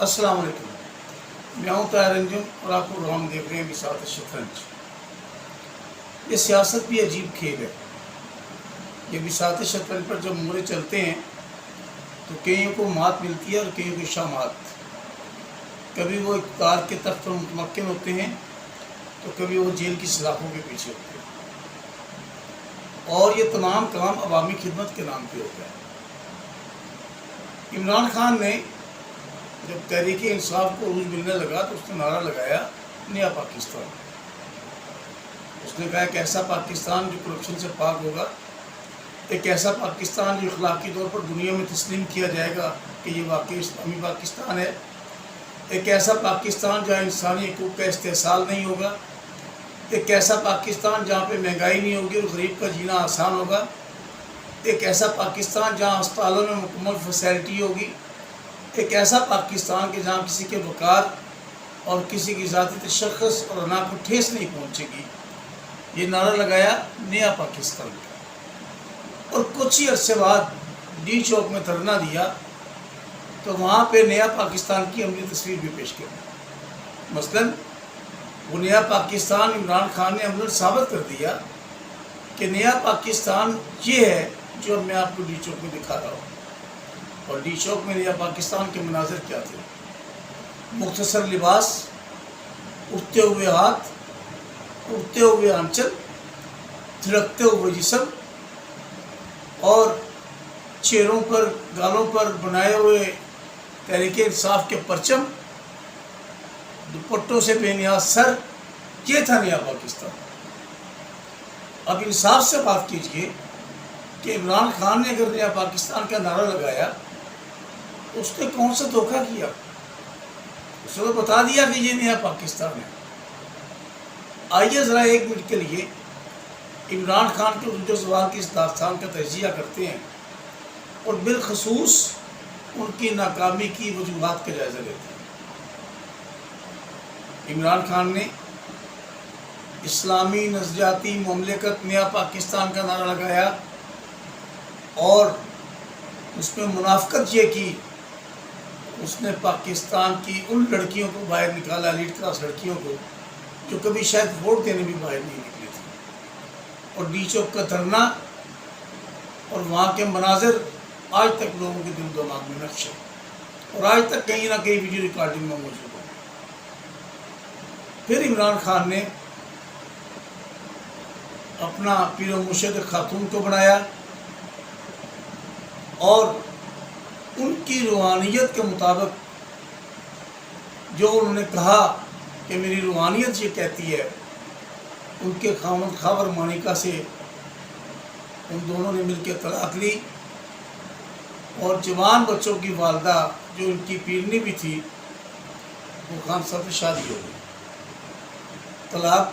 السلام علیکم، میں ہوں طاہر انجم اور آپ پروگرام دیکھ رہے ہیں بساط شطرنج۔ یہ سیاست بھی عجیب کھیل ہے۔ یہ بساط شطرنج پر جب مورے چلتے ہیں تو کئیوں کو مات ملتی ہے اور کئیوں کو شامات۔ کبھی وہ اقتدار کے تخت پر متمکن ہوتے ہیں تو کبھی وہ جیل کی سلاخوں کے پیچھے ہوتے ہیں، اور یہ تمام کام عوامی خدمت کے نام پہ ہوتا ہے۔ عمران خان نے جب تحریک انصاف کو عروج ملنے لگا تو اس نے نعرہ لگایا نیا پاکستان۔ اس نے کہا ایک ایسا پاکستان جو کرپشن سے پاک ہوگا، ایک ایسا پاکستان جو اخلاقی طور پر دنیا میں تسلیم کیا جائے گا کہ یہ واقعی اسلامی پاکستان ہے، ایک ایسا پاکستان جہاں انسانی حقوق کا استحصال نہیں ہوگا، ایک ایسا پاکستان جہاں پہ مہنگائی نہیں ہوگی اور غریب کا جینا آسان ہوگا، ایک ایسا پاکستان جہاں ہسپتالوں میں مکمل فیسلٹی ہوگی، ایک ایسا پاکستان کہ جہاں کسی کے وقار اور کسی کی ذاتی تشخص اور انا کو ٹھیس نہیں پہنچے گی۔ یہ نعرہ لگایا نیا پاکستان کا، اور کچھ ہی عرصے بعد ڈی چوک میں دھرنا دیا تو وہاں پہ نیا پاکستان کی عملی تصویر بھی پیش کی۔ مثلاً وہ نیا پاکستان عمران خان نے عملاً ثابت کر دیا کہ نیا پاکستان یہ ہے جو میں آپ کو ڈی چوک میں دکھا رہا ہوں۔ اور ڈی چوک میں نیا پاکستان کے مناظر کیا تھے؟ مختصر لباس، اٹھتے ہوئے ہاتھ، اٹھتے ہوئے آنچل، تھڑکتے ہوئے جسم، اور چہروں پر گالوں پر بنائے ہوئے تحریک انصاف کے پرچم، دوپٹوں سے بے نیاز سر۔ یہ تھا نیا پاکستان۔ اب انصاف سے بات کیجئے کہ عمران خان نے اگر نیا پاکستان کا نعرہ لگایا تو اس نے کون سا دھوکہ کیا؟ اس نے تو بتا دیا کہ یہ نیا پاکستان ہے۔ آئیے ذرا ایک منٹ کے لیے عمران خان کے اردو زبان کی اس داستان کا تجزیہ کرتے ہیں اور بالخصوص ان کی ناکامی کی وجوہات کا جائزہ لیتے ہیں۔ عمران خان نے اسلامی نظریاتی مملکت نیا پاکستان کا نعرہ لگایا اور اس میں منافقت یہ کی، اس نے پاکستان کی ان لڑکیوں کو باہر نکالا، ایلیٹ کلاس لڑکیوں کو، جو کبھی شاید ووٹ دینے بھی باہر نہیں نکلی تھی۔ اور ڈی چوک کا دھرنا اور وہاں کے مناظر آج تک لوگوں کے دل و دماغ میں نقش ہے، اور آج تک کہیں نہ کہیں ویڈیو ریکارڈنگ میں موجود ہے۔ پھر عمران خان نے اپنا پیر و مرشد خاتون کو بنایا اور ان کی روحانیت کے مطابق جو انہوں نے کہا کہ میری روحانیت یہ کہتی ہے، ان کے خاوند خاور مانیکا سے ان دونوں نے مل کے طلاق لی، اور جوان بچوں کی والدہ جو ان کی پیرنی بھی تھی وہ خان صاحب سے شادی ہو گئی۔ طلاق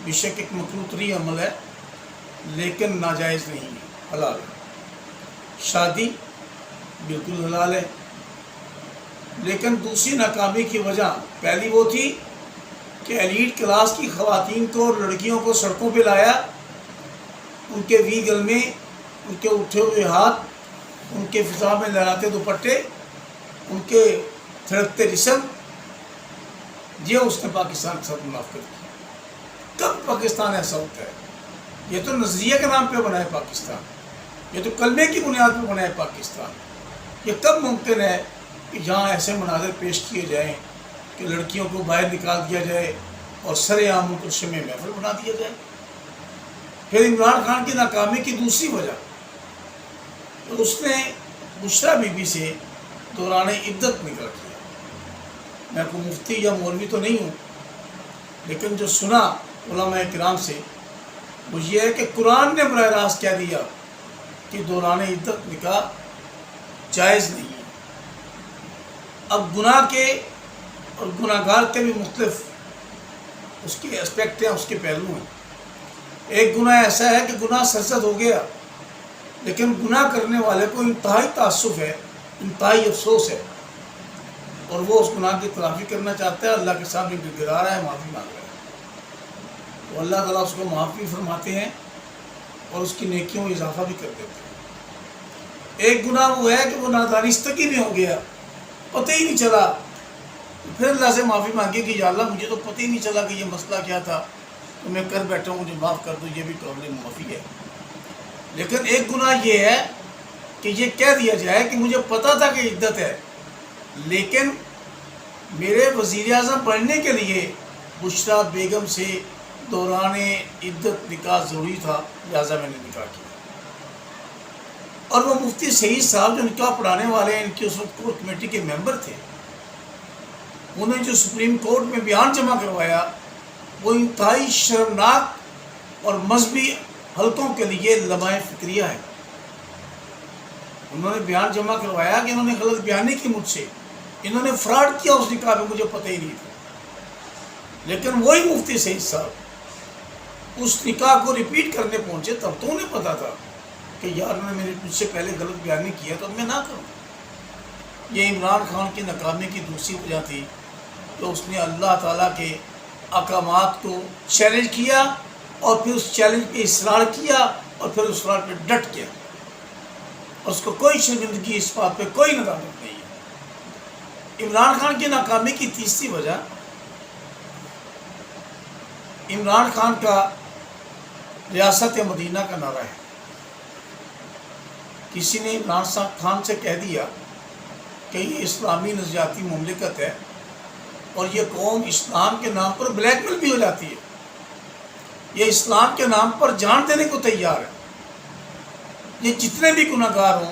بیشک ایک مکروہ ترین عمل ہے لیکن ناجائز نہیں ہے، حلال ہے۔ شادی بالکل حلال ہے، لیکن دوسری ناکامی کی وجہ پہلی وہ تھی کہ ایلیٹ کلاس کی خواتین کو اور لڑکیوں کو سڑکوں پہ لایا، ان کے وی گلمے، ان کے اٹھے ہوئے ہاتھ، ان کے فضا میں لہراتے دوپٹے، ان کے تھڑکتے جسم، یہ اس نے پاکستان کے ساتھ منافقت کی۔ کب پاکستان ایسا ہوتا ہے؟ یہ تو نظریے کے نام پہ بنا ہے پاکستان، یہ تو کلمے کی بنیاد پہ بنا ہے پاکستان۔ یہ کب ممکن ہے کہ جہاں ایسے مناظر پیش کیے جائیں کہ لڑکیوں کو باہر نکال دیا جائے اور سر عام کو شمع محفل بنا دیا جائے؟ پھر عمران خان کی ناکامی کی دوسری وجہ، تو اس نے بشریٰ بی بی سے دوران عدت نکاح کیا۔ میں کوئی مفتی یا مولوی تو نہیں ہوں، لیکن جو سنا علماء کرام سے وہ یہ ہے کہ قرآن نے براہ راست کہہ دیا کہ دوران عدت نکاح جائز نہیں ہے۔ اب گناہ کے اور گناہ گار کے بھی مختلف اس کے اسپیکٹ ہیں، اس کے پہلو ہیں۔ ایک گناہ ایسا ہے کہ گناہ سرزد ہو گیا، لیکن گناہ کرنے والے کو انتہائی تأسف ہے، انتہائی افسوس ہے، اور وہ اس گناہ کی تلافی کرنا چاہتا ہے، اللہ کے سامنے گڑگڑا رہا ہے، معافی مانگ رہا ہے، تو اللہ تعالیٰ اس کو معاف بھی فرماتے ہیں اور اس کی نیکیوں میں اضافہ بھی کر دیتے ہیں۔ ایک گناہ وہ ہے کہ وہ نادانستگی میں ہو گیا، پتہ ہی نہیں چلا پھر اللہ سے معافی مانگی کہ یا اللہ مجھے تو پتہ ہی نہیں چلا کہ یہ مسئلہ کیا تھا، تو میں کر بیٹھا ہوں، مجھے معاف کر دو، یہ بھی قابل معافی ہے۔ لیکن ایک گناہ یہ ہے کہ یہ کہہ دیا جائے کہ مجھے پتہ تھا کہ عدت ہے، لیکن میرے وزیر اعظم بننے کے لیے بشریٰ بیگم سے دوران عدت نکاح ضروری تھا، لہٰذا میں نے نکاح کیا۔ اور وہ مفتی سعید صاحب جو نکاح پڑھانے والے ہیں، ان کی اس وقت کورٹ کمیٹی کے ممبر تھے، انہوں نے جو سپریم کورٹ میں بیان جمع کروایا وہ انتہائی شرمناک اور مذہبی حلقوں کے لیے لمحہ فکریہ ہے۔ انہوں نے بیان جمع کروایا کہ انہوں نے غلط بیانی کی مجھ سے، انہوں نے فراڈ کیا اس نکاح میں، مجھے پتہ ہی نہیں تھا۔ لیکن وہی مفتی سعید صاحب اس نکاح کو ریپیٹ کرنے پہنچے، تب تو انہیں پتا تھا کہ یار انہوں نے مجھ سے پہلے غلط بیانی کیا تو اب میں نہ کروں۔ یہ عمران خان کی ناکامی کی دوسری وجہ تھی کہ اس نے اللہ تعالیٰ کے احکامات کو چیلنج کیا اور پھر اس چیلنج پہ اصرار کیا اور پھر اس اصرار پہ ڈٹ گیا، اور اس کو کوئی شرمندگی اس بات پہ کوئی ندامت نہیں ہے۔ عمران خان کی ناکامی کی تیسری وجہ، عمران خان کا ریاست مدینہ کا نعرہ ہے۔ کسی نے عمران خان سے کہہ دیا کہ یہ اسلامی نظریاتی مملکت ہے اور یہ قوم اسلام کے نام پر بلیک میل بھی ہو جاتی ہے، یہ اسلام کے نام پر جان دینے کو تیار ہے۔ یہ جتنے بھی گناہ گار ہوں،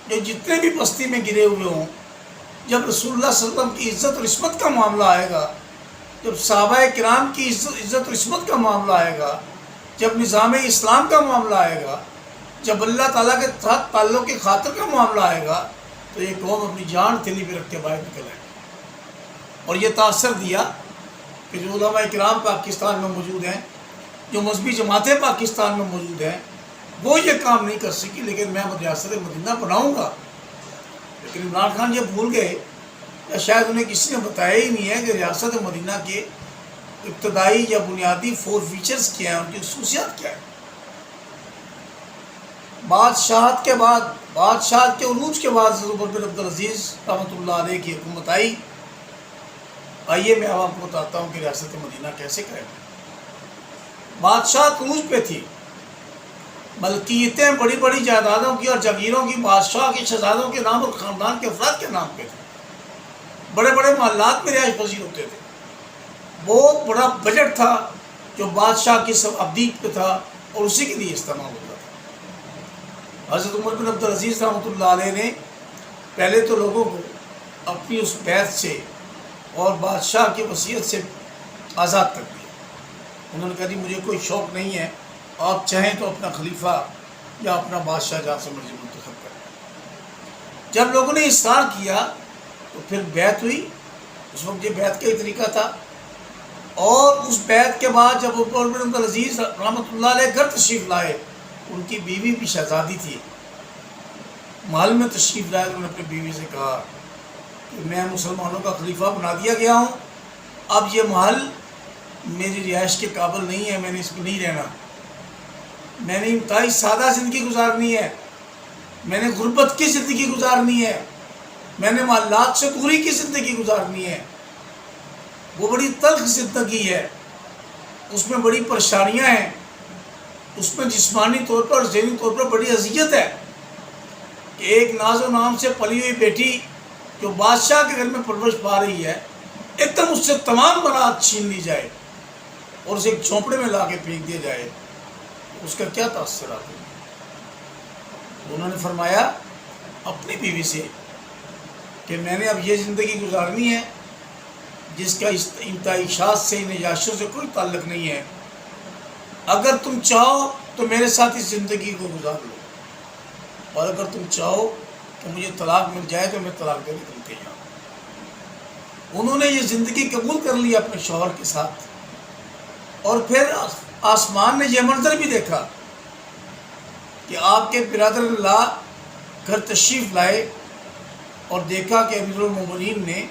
یہ جتنے بھی بستی میں گرے ہوئے ہوں، جب رسول اللہ صلی اللہ علیہ وسلم کی عزت اور عصمت کا معاملہ آئے گا، جب صحابہ کرام کی عزت اور عصمت کا معاملہ آئے گا، جب نظام اسلام کا معاملہ آئے گا، جب اللہ تعالیٰ کے ساتھ تعلق کی خاطر کا معاملہ آئے گا، تو یہ قوم اپنی جان تھیلی پہ رکھ کے باہر نکل آئے گی۔ اور یہ تاثر دیا کہ جو علماء کرام پاکستان میں موجود ہیں، جو مذہبی جماعتیں پاکستان میں موجود ہیں، وہ یہ کام نہیں کر سکی، لیکن میں ریاست مدینہ بناؤں گا۔ لیکن عمران خان یہ بھول گئے یا شاید انہیں کسی نے بتایا ہی نہیں ہے کہ ریاست مدینہ کے ابتدائی یا بنیادی 4 فیچرز کیا ہیں، ان کی خصوصیات کیا ہیں۔ بادشاہت کے بعد، بادشاہت کے عروج کے بعد حضرت عمر بن عبدالعزیز رحمۃ اللہ علیہ کی حکومت آئی۔ آئیے میں اب آپ کو بتاتا ہوں کہ ریاست مدینہ کیسے کرے۔ بادشاہت عروج پہ تھی، ملکیتیں بڑی بڑی جائیدادوں کی اور جاگیروں کی بادشاہ کے شہزادوں کے نام اور خاندان کے افراد کے نام پہ تھی۔ بڑے بڑے محلات میں رہائش پذیر ہوتے تھے۔ بہت بڑا بجٹ تھا جو بادشاہ کی ابدیت پہ تھا اور اسی کے لیے استعمال ہوتا تھا۔ حضرت عمر بن عبدالعزیز رحمۃ اللہ علیہ نے پہلے تو لوگوں کو اپنی اس بیعت سے اور بادشاہ کی وصیت سے آزاد کر دیا۔ انہوں نے کہا جی مجھے کوئی شوق نہیں ہے، آپ چاہیں تو اپنا خلیفہ یا اپنا بادشاہ جہاں سے مرضی منتخب کریں۔ جب لوگوں نے اصرار کیا تو پھر بیعت ہوئی۔ اس وقت یہ بیعت کا ہی طریقہ تھا، اور اس بیعت کے بعد جب عمر بن عبدالعزیز رحمۃ اللہ علیہ گھر تشریف لائے، ان کی بیوی بھی شہزادی تھی، محل میں تشریف لائے، انہوں نے اپنی بیوی سے کہا کہ میں مسلمانوں کا خلیفہ بنا دیا گیا ہوں، اب یہ محل میری رہائش کے قابل نہیں ہے، میں نے اس میں نہیں رہنا، میں نے انتہائی سادہ زندگی گزارنی ہے، میں نے غربت کی زندگی گزارنی ہے، میں نے محلات سے دوری کی زندگی گزارنی ہے۔ وہ بڑی تلخ زندگی ہے، اس میں بڑی پریشانیاں ہیں، اس میں جسمانی طور پر اور ذہنی طور پر بڑی اذیت ہے کہ ایک ناز و نام سے پلی ہوئی بیٹی جو بادشاہ کے گھر میں پرورش پا رہی ہے، ایک دم اس سے تمام برات چھین لی جائے اور اسے ایک جھونپڑے میں لا کے پھینک دیا جائے، اس کا کیا تاثرات ہیں۔ انہوں نے فرمایا اپنی بیوی سے کہ میں نے اب یہ زندگی گزارنی ہے جس کا انتعاشات سے، نجاشوں سے کوئی تعلق نہیں ہے، اگر تم چاہو تو میرے ساتھ اس زندگی کو گزار لو، اور اگر تم چاہو کہ مجھے طلاق مل جائے تو میں طلاق دینے کے لیے تیار ہوں۔ انہوں نے یہ زندگی قبول کر لی اپنے شوہر کے ساتھ، اور پھر آسمان نے یہ منظر بھی دیکھا کہ آپ کے برادر اللہ گھر تشریف لائے اور دیکھا کہ امیر المومنین نے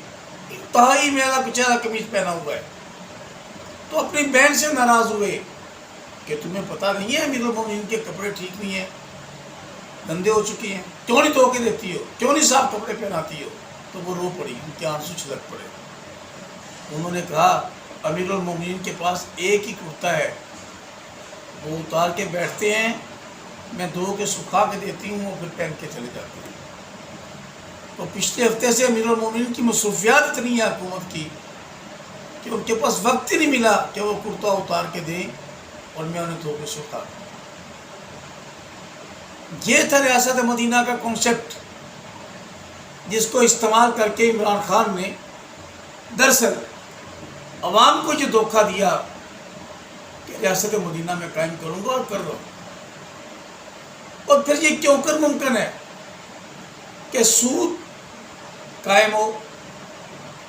انتہائی میلا کچیلا قمیض پہنا ہوا ہے، تو اپنی بہن سے ناراض ہوئے کہ تمہیں پتہ نہیں ہے امیر المومنین کے کپڑے ٹھیک نہیں ہیں، گندے ہو چکے ہیں، کیوں نہیں دھو کے دیتی ہو، کیوں نہیں صاف کپڑے پہناتی ہو، تو وہ رو پڑی، ان کے آنسو چھلک پڑے۔ انہوں نے کہا امیر المومنین کے پاس ایک ہی کرتا ہے، وہ اتار کے بیٹھتے ہیں، میں دھو کے سکھا کے دیتی ہوں، وہ پھر پہن کے چلے جاتے ہیں۔ تو پچھلے ہفتے سے امیر المومنین کی مصروفیات اتنی ہے حکومت کی کہ ان کے پاس وقت ہی نہیں ملا کہ وہ کرتا اتار کے دیں اور میں انہیں دھو کے سکھا دوں۔ یہ تھا ریاست مدینہ کا کنسیپٹ، جس کو استعمال کر کے عمران خان نے دراصل عوام کو یہ دھوکہ دیا کہ ریاست مدینہ میں قائم کروں گا اور کر رہا ہوں۔ اور پھر یہ کیوں کر ممکن ہے کہ سود قائم ہو،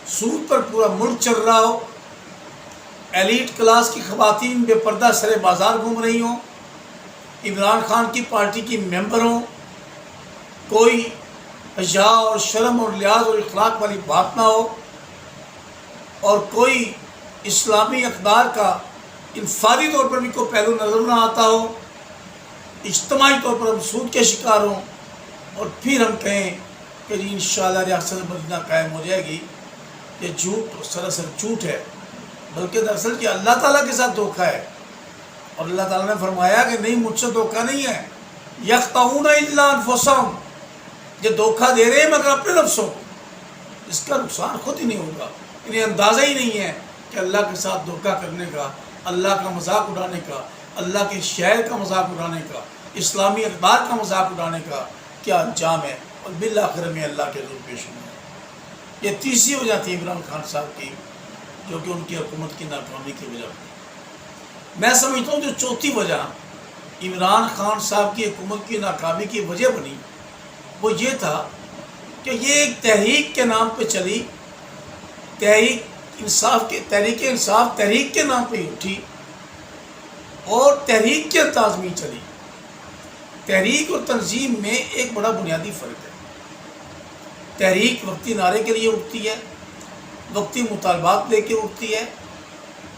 سود پر پورا ملک چل رہا ہو، ایلیٹ کلاس کی خواتین بے پردہ سرے بازار گھوم رہی ہوں، عمران خان کی پارٹی کی ممبر ہوں، کوئی حیا اور شرم اور لحاظ اور اخلاق والی بات نہ ہو، اور کوئی اسلامی اقدار کا انفرادی طور پر بھی کوئی پہلو نظر نہ آتا ہو، اجتماعی طور پر ہم سود کے شکار ہوں، اور پھر ہم کہیں کہ جی انشاءاللہ ریاست مدینہ قائم ہو جائے گی۔ یہ جھوٹ سراسر جھوٹ ہے، بلکہ دراصل یہ اللہ تعالیٰ کے ساتھ دھوکہ ہے۔ اور اللہ تعالیٰ نے فرمایا کہ نہیں، مجھ سے دھوکہ نہیں ہے، یخطئون الا انفسہم، یہ دھوکہ دے رہے ہیں مگر اپنے نفسوں کو، اس کا نقصان خود ہی نہیں ہوگا۔ انہیں اندازہ ہی نہیں ہے کہ اللہ کے ساتھ دھوکہ کرنے کا، اللہ کا مذاق اڑانے کا، اللہ کے شہر کا مذاق اڑانے کا، اسلامی اقدار کا مذاق اڑانے کا کیا انجام ہے، اور بالآخر میں اللہ کے حضور پیش ہونا ہے۔ یہ تیسری وجہ تھی عمران خان صاحب کی، جو کہ ان کی حکومت کی ناکامی کی وجہ تھی۔ میں سمجھتا ہوں جو چوتھی وجہ عمران خان صاحب کی حکومت کی ناکامی کی وجہ بنی، وہ یہ تھا کہ یہ ایک تحریک کے نام پہ چلی، تحریک انصاف تحریک کے نام پہ اٹھی اور تحریک کے انداز میں چلی۔ تحریک اور تنظیم میں ایک بڑا بنیادی فرق ہے۔ تحریک وقتی نعرے کے لیے اٹھتی ہے، وقتی مطالبات لے کے اٹھتی ہے،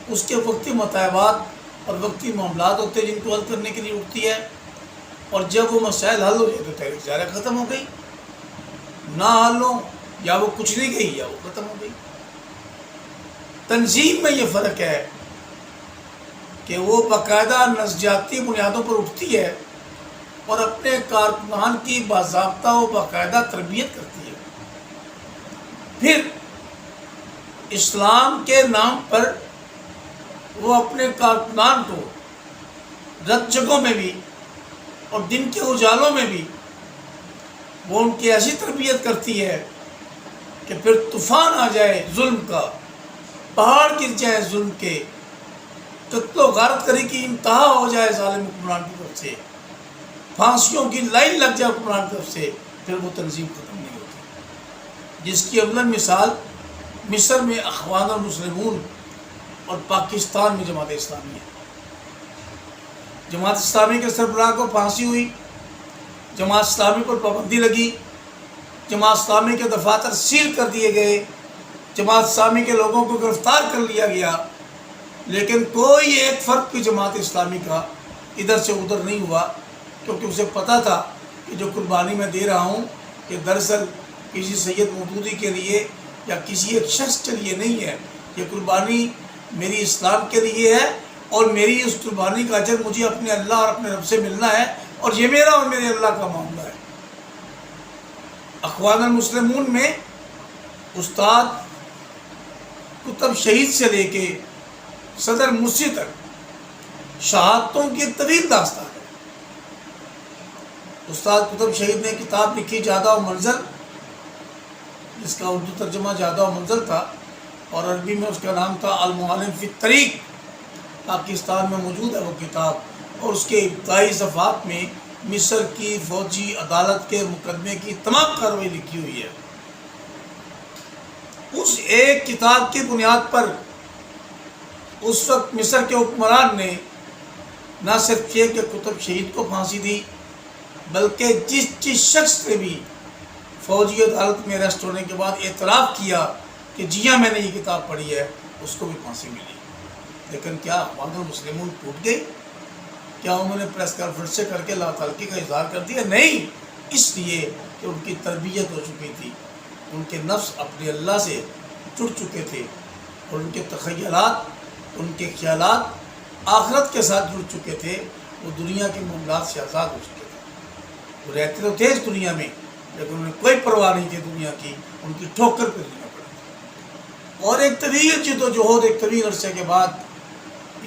اس کے وقتی مطالبات اور وقتی معاملات ہوتے ہیں جن کو حل کرنے کے لیے اٹھتی ہے، اور جب وہ مسائل حل ہو جائے تو تحریک ظاہر ختم ہو گئی، نہ حل ہو یا وہ کچھ نہیں گئی یا وہ ختم ہو گئی۔ تنظیم میں یہ فرق ہے کہ وہ باقاعدہ نظریاتی بنیادوں پر اٹھتی ہے اور اپنے کارکنان کی باضابطہ و باقاعدہ تربیت کرتی ہے، پھر اسلام کے نام پر وہ اپنے کارکنان کو رات جگہوں میں بھی اور دن کے اجالوں میں بھی وہ ان کی ایسی تربیت کرتی ہے کہ پھر طوفان آ جائے ظلم کا، پہاڑ گر جائے ظلم کے، قتل و غارت کری کی انتہا ہو جائے ظالم حکمران کی طرف سے، پھانسیوں کی لائن لگ جائے حکمران کی طرف سے، پھر وہ تنظیم ختم نہیں ہوتی۔ جس کی اول مثال مصر میں اخوان المسلمون اور پاکستان میں جماعت اسلامی ہے۔ جماعت اسلامی کے سربراہ کو پھانسی ہوئی، جماعت اسلامی پر پابندی لگی، جماعت اسلامی کے دفاتر سیل کر دیے گئے، جماعت اسلامی کے لوگوں کو گرفتار کر لیا گیا، لیکن کوئی ایک فرد بھی جماعت اسلامی کا ادھر سے ادھر نہیں ہوا، کیونکہ اسے پتہ تھا کہ جو قربانی میں دے رہا ہوں کہ دراصل کسی سید مودودی کے لیے یا کسی ایک شخص کے لیے نہیں ہے، یہ قربانی میری اسلام کے لیے ہے، اور میری اس قربانی کا اجر مجھے اپنے اللہ اور اپنے رب سے ملنا ہے، اور یہ میرا اور میرے اللہ کا معاملہ ہے۔ اخوان المسلمون میں استاد قطب شہید سے لے کے صدر مرسی تک شہادتوں کی ایک طویل داستان ہے۔ استاد قطب شہید نے کتاب لکھی جادہ و منزل، جس کا اردو ترجمہ جادہ و منزل تھا، اور عربی میں اس کا نام تھا المعلم فی الطریق۔ پاکستان میں موجود ہے وہ کتاب، اور اس کے ابتدائی صفحات میں مصر کی فوجی عدالت کے مقدمے کی تمام کارروائی لکھی ہوئی ہے۔ اس ایک کتاب کی بنیاد پر اس وقت مصر کے حکمران نے نہ صرف یہ کہ قطب شہید کو پھانسی دی، بلکہ جس شخص نے بھی فوجی عدالت میں اریسٹ ہونے کے بعد اعتراف کیا کہ جی ہاں میں نے یہ کتاب پڑھی ہے، اس کو بھی پھانسی ملی۔ لیکن کیا اخوان المسلمون ٹوٹ گئے؟ کیا انہوں نے پریس کانفرنس سے کر کے لا تعلقی کا اظہار کر دیا؟ نہیں، اس لیے کہ ان کی تربیت ہو چکی تھی، ان کے نفس اپنے اللہ سے جڑ چکے تھے اور ان کے تخیلات، ان کے خیالات آخرت کے ساتھ جڑ چکے تھے، وہ دنیا کے معاملات سے آزاد ہو چکے تھے۔ وہ رہتے تو تھے اس دنیا میں، لیکن انہیں کوئی پرواہ نہیں تھی دنیا کی، ان کی ٹھوکر پہ دنیا پڑی۔ اور ایک طویل جدوجہد، ایک طویل عرصے کے بعد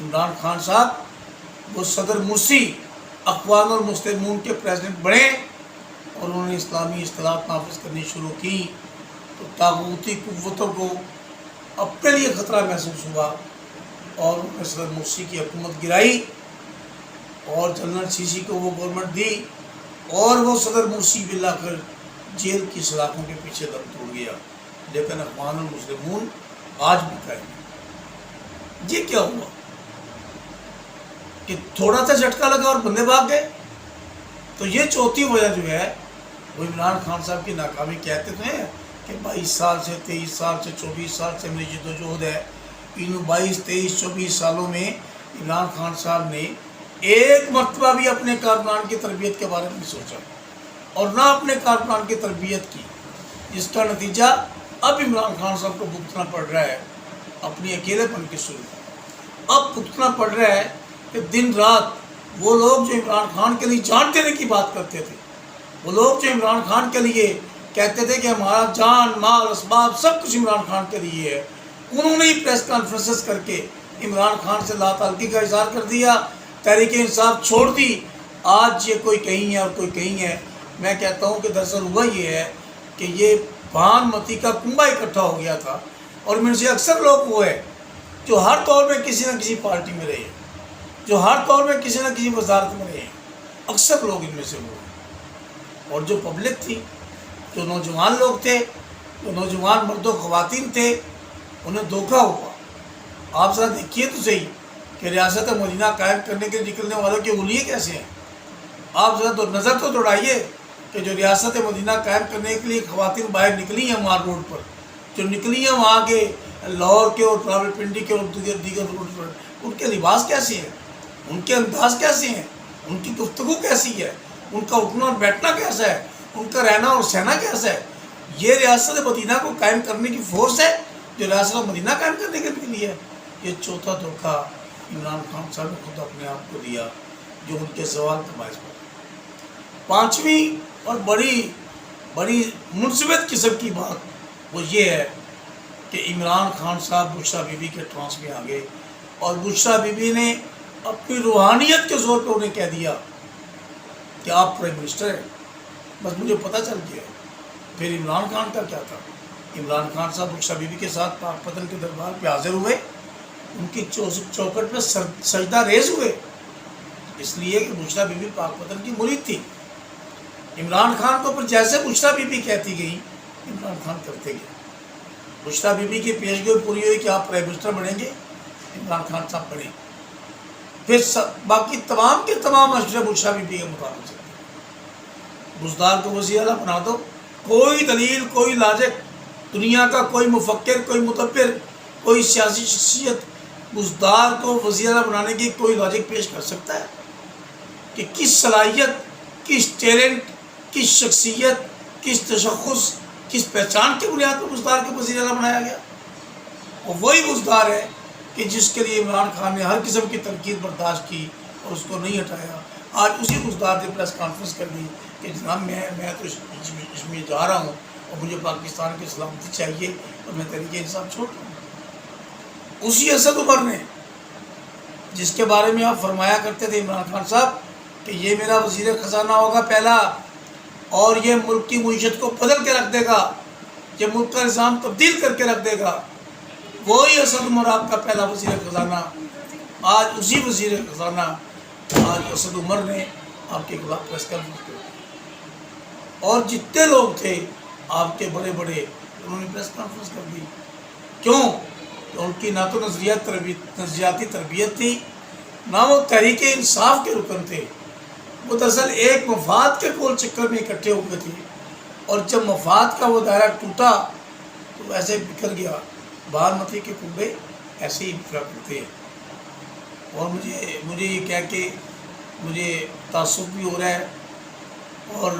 عمران خان صاحب وہ صدر مرسی اقوام المسلمون کے پریزیڈنٹ بنے اور انہوں نے اسلامی اصطلاحات نافذ کرنی شروع کی، تو طاغوتی قوتوں کو اپنے لیے خطرہ محسوس ہوا اور انہوں نے صدر مرسی کی حکومت گرائی اور جنرل سیسی کو وہ گورنمنٹ دی، اور وہ صدر مرسی باللہ کر جیل کی سلاخوں کے پیچھے دم توڑ گیا۔ لیکن اقوام المسلمون آج بھی قائم ہے۔ یہ کیا ہوا کہ تھوڑا سا جھٹکا لگا اور بندے بھاگ گئے؟ تو یہ چوتھی وجہ جو ہے وہ عمران خان صاحب کی ناکامی کہتے تو ہیں کہ 22 سال سے 23 سال سے 24 سال سے میری جدوجہد ہے۔ ان 22 23 24 سالوں میں عمران خان صاحب نے ایک مرتبہ بھی اپنے کارکنان کی تربیت کے بارے میں نہیں سوچا اور نہ اپنے کارکنان کی تربیت کی، جس کا نتیجہ اب عمران خان صاحب کو بھگتنا پڑ رہا ہے اپنی اکیلے پن کی صورت۔ اب بھگتنا پڑ رہا ہے کہ دن رات وہ لوگ جو عمران خان کے لیے جان دینے کی بات کرتے تھے، وہ لوگ جو عمران خان کے لیے کہتے تھے کہ ہمارا جان مال اسباب سب کچھ عمران خان کے لیے ہے، انہوں نے ہی پریس کانفرنسز کر کے عمران خان سے لا تعلقی کا اظہار کر دیا، تحریک انصاف چھوڑ دی۔ آج یہ کوئی کہیں ہے اور کوئی کہیں ہے۔ میں کہتا ہوں کہ دراصل ہوا یہ ہے کہ یہ بھان متی کا کنبہ اکٹھا ہو گیا تھا، اور میں سے اکثر لوگ وہ ہے جو ہر دور میں کسی نہ کسی پارٹی میں رہے، جو ہر دور میں کسی نہ کسی وزارت میں رہے، اکثر لوگ ان میں سے وہ ہیں۔ اور جو پبلک تھی، جو نوجوان لوگ تھے، جو نوجوان مرد و خواتین تھے، انہیں دھوکہ ہوا۔ آپ ذرا دیکھیے تو صحیح کہ ریاست مدینہ قائم کرنے کے نکلنے والوں کے حلیے کیسے ہیں۔ آپ ذرا تو نظر تو دوڑائیے کہ جو ریاست مدینہ قائم کرنے کے لیے خواتین باہر نکلی ہیں مار روڈ پر، جو نکلی ہیں وہاں کے لاہور کے اور راولپنڈی کے اور دیگر روڈ پر، ان کے لباس کیسے ہیں، ان کے انداز کیسے ہیں، ان کی گفتگو کیسی ہے، ان کا اٹھنا اور بیٹھنا کیسا ہے، ان کا رہنا اور سہنا کیسا ہے۔ یہ ریاست مدینہ کو قائم کرنے کی فورس ہے جو ریاست مدینہ قائم کرنے کے لیے ہے۔ یہ چوتھا دھوکہ عمران خان صاحب نے خود اپنے آپ کو دیا، جو ان کے زوال کا باعث بنا۔ پانچویں اور بڑی منصبت قسم کی بات وہ یہ ہے کہ عمران خان صاحب بشریٰ بی بی کے ٹرانس میں آ گئے، اور بشریٰ بی بی نے اپنی روحانیت کے زور پہ انہیں کہہ دیا کہ آپ پرائم منسٹر ہیں۔ بس مجھے پتہ چل گیا۔ پھر عمران خان کا کیا تھا؟ عمران خان صاحب بشریٰ بی بی کے ساتھ پاک پتن کے دربار پہ حاضر ہوئے، ان کی چوکٹ پہ سجدہ ریز ہوئے، اس لیے کہ بشریٰ بی بی پاک پتن کی مرید تھی۔ عمران خان کو پھر جیسے بشریٰ بی بی کہتی گئی، عمران خان کرتے گئے۔ بشریٰ بی بی کی پیشگوئی پوری ہوئی کہ آپ پرائم منسٹر بنیں گے، عمران خان صاحب بنے۔ پھر باقی تمام کے تمام مشورے بشریٰ بی بی کے مطابق چلتے۔ بزدار کو وزیر اعلیٰ بنا دو، کوئی دلیل، کوئی لاجک، دنیا کا کوئی مفکر، کوئی مدبر، کوئی سیاسی شخصیت بزدار کو وزیر اعلیٰ بنانے کی کوئی لاجک پیش کر سکتا ہے کہ کس صلاحیت، کس ٹیلنٹ، کس شخصیت، کس تشخص، کس پہچان کی بنیاد پر بزدار کو وزیر اعلیٰ بنایا گیا؟ اور وہی بزدار ہے کہ جس کے لیے عمران خان نے ہر قسم کی تنقید برداشت کی اور اس کو نہیں ہٹایا۔ آج اسی بزدار نے پریس کانفرنس کر دی کہ جناب میں تو اس میں جا رہا ہوں اور مجھے پاکستان کی سلامتی چاہیے اور میں تحریک انصاف چھوڑ رہا ہوں۔ اسی اسد عمر نے، جس کے بارے میں آپ فرمایا کرتے تھے عمران خان صاحب کہ یہ میرا وزیر خزانہ ہوگا پہلا، اور یہ ملک کی معیشت کو بدل کے رکھ دے گا، یہ ملک کا نظام تبدیل کر کے رکھ دے گا، وہی اسد عمر آپ کا پہلا وزیر خزانہ۔ آج اسی وزیر خزانہ، آج اسد عمر نے آپ کے خلاف پریس کانفرنس کی، اور جتنے لوگ تھے آپ کے بڑے بڑے، انہوں نے پریس کانفرنس کر دی۔ کیوں؟ کہ ان کی نہ تو نظریاتی تربیت تھی، نہ وہ تحریک انصاف کے رکن تھے۔ وہ دراصل ایک مفاد کے گول چکر میں اکٹھے ہوئے تھے، اور جب مفاد کا وہ دائرہ ٹوٹا تو ایسے بکھر گیا۔ بارمتی کے کنبے ایسے ہی بکھرا کرتے ہیں۔ اور مجھے یہ کہہ کے مجھے تعصب بھی ہو رہا ہے، اور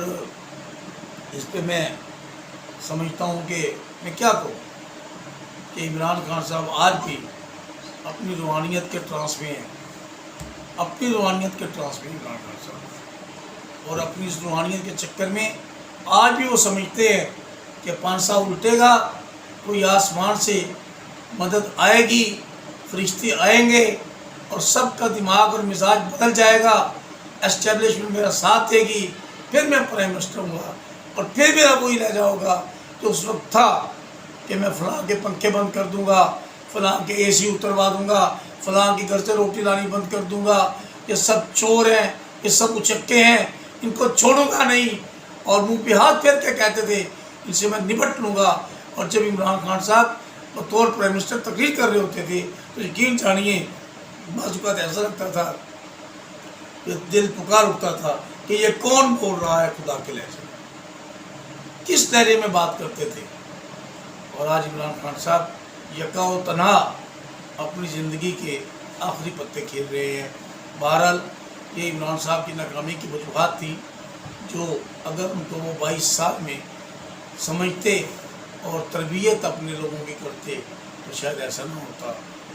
اس پہ میں سمجھتا ہوں کہ میں کیا کہوں کہ عمران خان صاحب آج بھی اپنی روحانیت کے ٹرانس میں ہیں، اپنی روحانیت کے ٹرانس میں عمران خان صاحب، اور اپنی اس روحانیت کے چکر میں آج بھی وہ سمجھتے ہیں کہ پانسا الٹے گا، کوئی آسمان سے مدد آئے گی، فرشتے آئیں گے اور سب کا دماغ اور مزاج بدل جائے گا، اسٹیبلشمنٹ میرا ساتھ دے گی، پھر میں پرائم منسٹر ہوں گا، اور پھر میرا وہی رہ جاؤ گا جو اس وقت تھا کہ میں فلاں کے پنکھے بند کر دوں گا، فلاں کے اے سی اتروا دوں گا، فلاں کے گھر سے روٹی لانی بند کر دوں گا، یہ سب چور ہیں، یہ سب اچکے ہیں، ان کو چھوڑوں گا نہیں، اور منہ پہ ہاتھ پھیر کے کہتے تھے ان سے میں نپٹ لوں گا۔ اور جب عمران خان صاحب بطور پرائم منسٹر تقریر کر رہے ہوتے تھے تو یقین جانیے بعض اوقات ایسا لگتا تھا کہ دل پکار اٹھتا تھا کہ یہ کون بول رہا ہے خدا کے لہجے میں، کس لہجے میں بات کرتے تھے۔ اور آج عمران خان صاحب یکا و تنہا اپنی زندگی کے آخری پتے کھیل رہے ہیں۔ بہرحال یہ عمران صاحب کی ناکامی کی وجوہات تھی جو اگر ان کو وہ 22 سال میں سمجھتے اور تربیت اپنے لوگوں کی کرتے تو شاید ایسا نہ ہوتا۔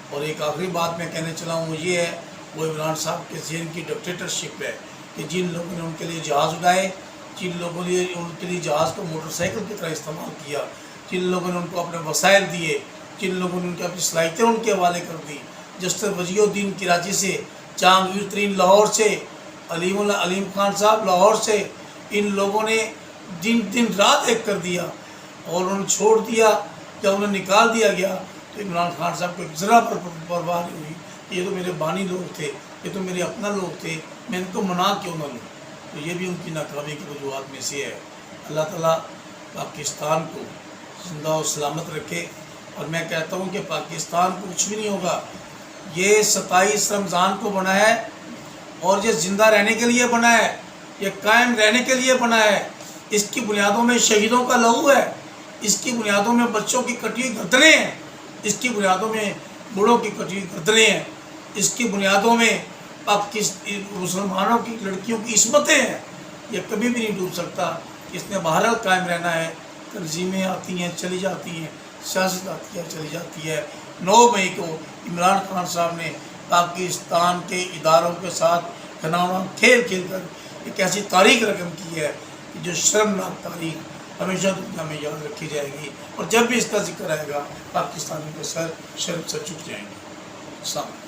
اور ایک آخری بات میں کہنے چلا ہوں وہ یہ ہے، وہ عمران صاحب کے ذہن کی ڈکٹیٹرشپ ہے کہ جن لوگوں نے ان کے لیے جہاز اڑائے، جن لوگوں نے ان کے لیے جہاز کو موٹر سائیکل کی طرح استعمال کیا، جن لوگوں نے ان کو اپنے وسائل دیے، جن لوگوں نے ان کی اپنی صلاحیتیں ان کے حوالے کر دی، جسٹر وزیر الدین کراچی سے، جہانگیر ترین لاہور سے، علیم خان صاحب لاہور سے، ان لوگوں نے دن رات ایک کر دیا اور انہوں نے چھوڑ دیا، جب انہیں نکال دیا گیا تو عمران خان صاحب کو ایک ذرا پر پرواہ نہیں ہوئی کہ یہ تو میرے بانی لوگ تھے، یہ تو میرے اپنا لوگ تھے، میں ان کو منا کیوں نہ لوں۔ تو یہ بھی ان کی ناکامی کی وجوہات میں سے ہے۔ اللہ تعالیٰ پاکستان کو زندہ و سلامت رکھے، اور میں کہتا ہوں کہ پاکستان کو کچھ بھی نہیں ہوگا، یہ 27 رمضان کو بنا ہے اور یہ زندہ رہنے کے لیے بنا ہے، یہ قائم رہنے کے لیے بنا ہے۔ اس کی بنیادوں میں شہیدوں کا لہو ہے، اس کی بنیادوں میں بچوں کی کٹی ہوئی گردنیں ہیں، اس کی بنیادوں میں بوڑھوں کی کٹی ہوئی گردنیں ہیں، اس کی بنیادوں میں مسلمانوں کی لڑکیوں کی عصمتیں ہیں۔ یہ کبھی بھی نہیں ڈوب سکتا، اس نے بہرحال قائم رہنا ہے۔ تنظیمیں آتی ہیں چلی جاتی ہیں، سیاست آتی ہے چلی جاتی ہے۔ 9 مئی کو عمران خان صاحب نے پاکستان کے اداروں کے ساتھ کھناؤنا کھیل کر ایک ایسی تاریخ رقم کی ہے کہ جو شرمناک تاریخ ہمیشہ دنیا میں یاد رکھی جائے گی، اور جب بھی اس کا ذکر آئے گا پاکستانی کے سر شرم سے جھک جائیں گے۔ السلام علیکم۔